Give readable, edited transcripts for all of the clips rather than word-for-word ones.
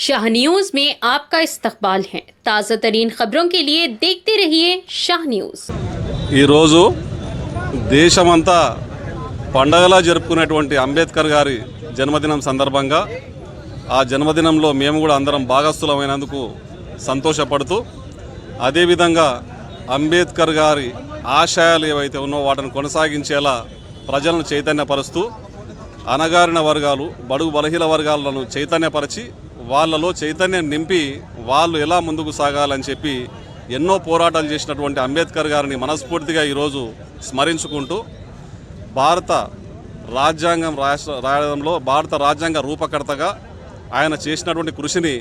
Shah news में आपका इस्तकबाल है। ताज़ा तरीन खबरों के लिए देखते रहिए शाह न्यूज। ఈ రోజు దేశమంతా పండగలా జరుపుకునేటువంటి అంబేద్కర్ గారి జన్మదినం సందర్భంగా ఆ జన్మదినంలో మేము కూడా అందరం భాగస్థులమైనందుకు సంతోషపడుతూ అదేవిధంగా అంబేద్కర్ గారి ఆశయాలు ఏవైతే ఉన్నో వాటిని కొనసాగించేలా ప్రజలను చైతన్యపరుస్తూ అణగారిన వర్గాలు బడుగు బలహీన వర్గాలను చైతన్యపరిచి వాళ్ళలో చైతన్యం నింపి వాళ్ళు ఎలా ముందుకు సాగాలని చెప్పి ఎన్నో పోరాటాలు చేసినటువంటి అంబేద్కర్ గారిని మనస్ఫూర్తిగా ఈరోజు స్మరించుకుంటూ భారత రాజ్యాంగం రాయడంలో భారత రాజ్యాంగ రూపకర్తగా ఆయన చేసినటువంటి కృషిని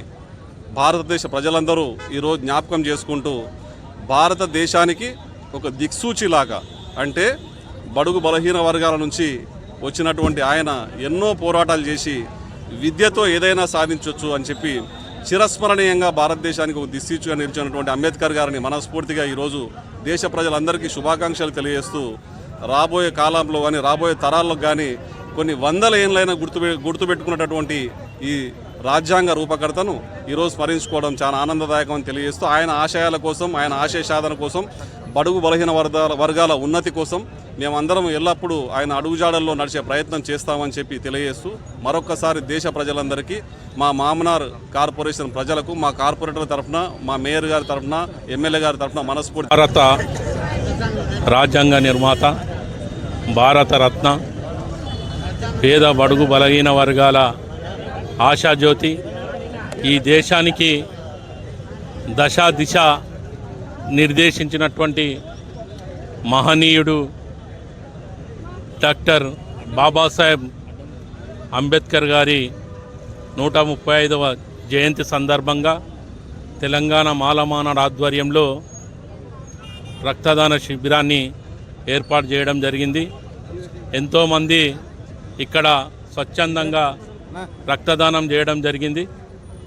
భారతదేశ ప్రజలందరూ ఈరోజు జ్ఞాపకం చేసుకుంటూ భారతదేశానికి ఒక దిక్సూచిలాగా అంటే బడుగు బలహీన వర్గాల నుంచి వచ్చినటువంటి ఆయన ఎన్నో పోరాటాలు చేసి విద్యతో ఏదైనా సాధించవచ్చు అని చెప్పి చిరస్మరణీయంగా భారతదేశానికి ఒక దిక్సూచిగా నిలిచినటువంటి అంబేద్కర్ గారిని మనస్ఫూర్తిగా ఈరోజు దేశ ప్రజలందరికీ శుభాకాంక్షలు తెలియజేస్తూ రాబోయే కాలంలో కానీ రాబోయే తరాల్లో కానీ కొన్ని వందల ఏళ్ళైనా గుర్తుపెట్టుకున్నటువంటి ఈ రాజ్యాంగ రూపకర్తను ఈరోజు స్మరించుకోవడం చాలా ఆనందదాయకం అని తెలియజేస్తూ ఆయన ఆశయాల కోసం ఆయన ఆశయ సాధన కోసం బడుగు బలహీన వర్గాల ఉన్నతి కోసం మేమందరం ఎల్లప్పుడూ ఆయన అడుగుజాడల్లో నడిచే ప్రయత్నం చేస్తామని చెప్పి తెలియజేస్తూ మరొక్కసారి దేశ ప్రజలందరికీ మా మామనార్ కార్పొరేషన్ ప్రజలకు మా కార్పొరేటర్ల తరఫున మా మేయర్ గారి తరఫున ఎమ్మెల్యే గారి తరఫున మనస్ఫూర్తి భారత రాజ్యాంగ నిర్మాత భారత రత్న పేద బడుగు బలహీన వర్గాల ఆశాజ్యోతి ఈ దేశానికి దశ దిశ నిర్దేశించినటువంటి మహనీయుడు డాక్టర్ బాబాసాహెబ్ అంబేద్కర్ గారి 135వ జయంతి సందర్భంగా తెలంగాణ మాలమానాడు ఆధ్వర్యంలో రక్తదాన శిబిరాన్ని ఏర్పాటు చేయడం జరిగింది. ఎంతోమంది ఇక్కడ స్వచ్ఛందంగా రక్తదానం చేయడం జరిగింది.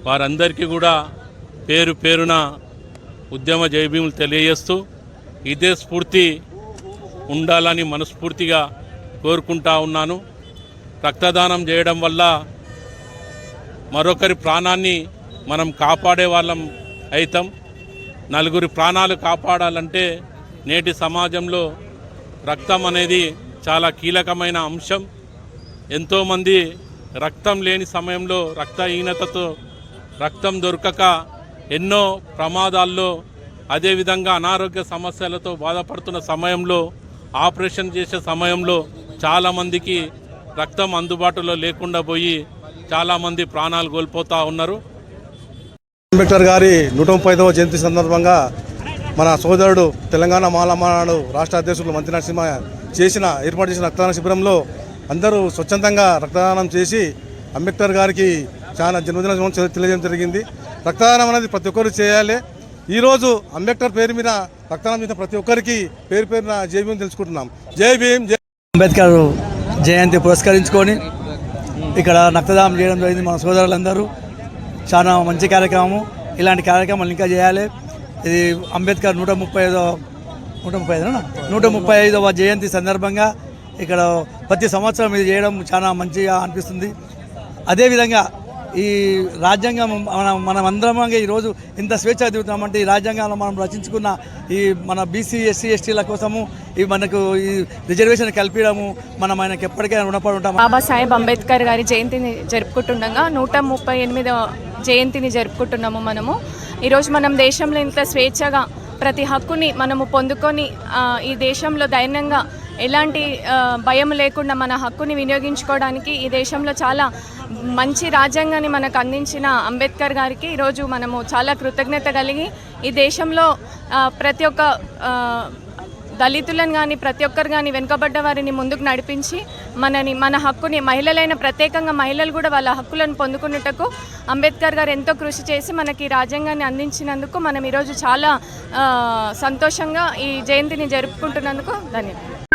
వారందరికీ కూడా పేరు పేరున ఉద్యమ జయభీములు తెలియజేస్తూ ఇదే స్ఫూర్తి ఉండాలని మనస్ఫూర్తిగా కోరుకుంటా ఉన్నాను. రక్తదానం చేయడం వల్ల మరొకరి ప్రాణాన్ని మనం కాపాడే వాళ్ళం అవుతాం. నలుగురి ప్రాణాలు కాపాడాలంటే నేటి సమాజంలో రక్తం అనేది చాలా కీలకమైన అంశం. ఎంతోమంది రక్తం లేని సమయంలో రక్తహీనతతో రక్తం దొరకక ఎన్నో ప్రమాదాల్లో అదేవిధంగా అనారోగ్య సమస్యలతో బాధపడుతున్న సమయంలో ఆపరేషన్ చేసే సమయంలో చాలామందికి రక్తం అందుబాటులో లేకుండా పోయి చాలామంది ప్రాణాలు కోల్పోతూ ఉన్నారు. అంబేద్కర్ గారి 135వ జయంతి సందర్భంగా మన సోదరుడు తెలంగాణ మాలమానాడు రాష్ట్ర అధ్యక్షులు మంత్రి నరసింహ ఏర్పాటు చేసిన రక్తదాన శిబిరంలో అందరూ స్వచ్ఛందంగా రక్తదానం చేసి అంబేద్కర్ గారికి చాలా జన్మదిన తెలియజేయడం జరిగింది. రక్తదానం అనేది ప్రతి ఒక్కరు చేయాలి. ఈరోజు అంబేద్కర్ పేరు మీద రక్తదానం చేసిన ప్రతి ఒక్కరికి పేరు పేరున జై భీమ్ తెలుసుకుంటున్నాం. జై భీమ్. అంబేద్కర్ జయంతి పురస్కరించుకొని ఇక్కడ రక్తదానం చేయడం జరిగింది. మన సోదరులందరూ చాలా మంచి కార్యక్రమం. ఇలాంటి కార్యక్రమాలు ఇంకా చేయాలి. ఇది అంబేద్కర్ 135వ జయంతి సందర్భంగా ఇక్కడ ప్రతి సంవత్సరం ఇది చేయడం చాలా మంచిగా అనిపిస్తుంది. అదేవిధంగా ఈ రాజ్యాంగం మనం అందరం ఈరోజు ఇంత స్వేచ్ఛ దిగుతున్నామంటే ఈ రాజ్యాంగంలో మనం రచించుకున్న ఈ మన బీసీ ఎస్సీ ఎస్టీల కోసము ఈ మనకు ఈ రిజర్వేషన్ కల్పించడము మనం ఆయనకి ఎప్పటికైనా రుణపడి ఉంటాం. బాబాసాహెబ్ అంబేద్కర్ గారి జయంతిని జరుపుకుంటుండగా 138వ జయంతిని జరుపుకుంటున్నాము. మనము ఈరోజు మనం దేశంలో ఇంత స్వేచ్ఛగా ప్రతి హక్కుని మనము పొందుకొని ఈ దేశంలో ధైర్యంగా ఎలాంటి భయం లేకుండా మన హక్కుని వినియోగించుకోవడానికి ఈ దేశంలో చాలా మంచి రాజ్యాంగాన్ని మనకు అందించిన అంబేద్కర్ గారికి ఈరోజు మనము చాలా కృతజ్ఞత కలిగి ఈ దేశంలో ప్రతి ఒక్క దళితులను కానీ ప్రతి ఒక్కరు కానీ వెనుకబడ్డ వారిని ముందుకు నడిపించి మన హక్కుని మహిళలైన ప్రత్యేకంగా మహిళలు కూడా వాళ్ళ హక్కులను పొందుకున్నట్టుకు అంబేద్కర్ గారు ఎంతో కృషి చేసి మనకి రాజ్యాంగాన్ని అందించినందుకు మనం ఈరోజు చాలా సంతోషంగా ఈ జయంతిని జరుపుకుంటున్నందుకు ధన్యవాదాలు.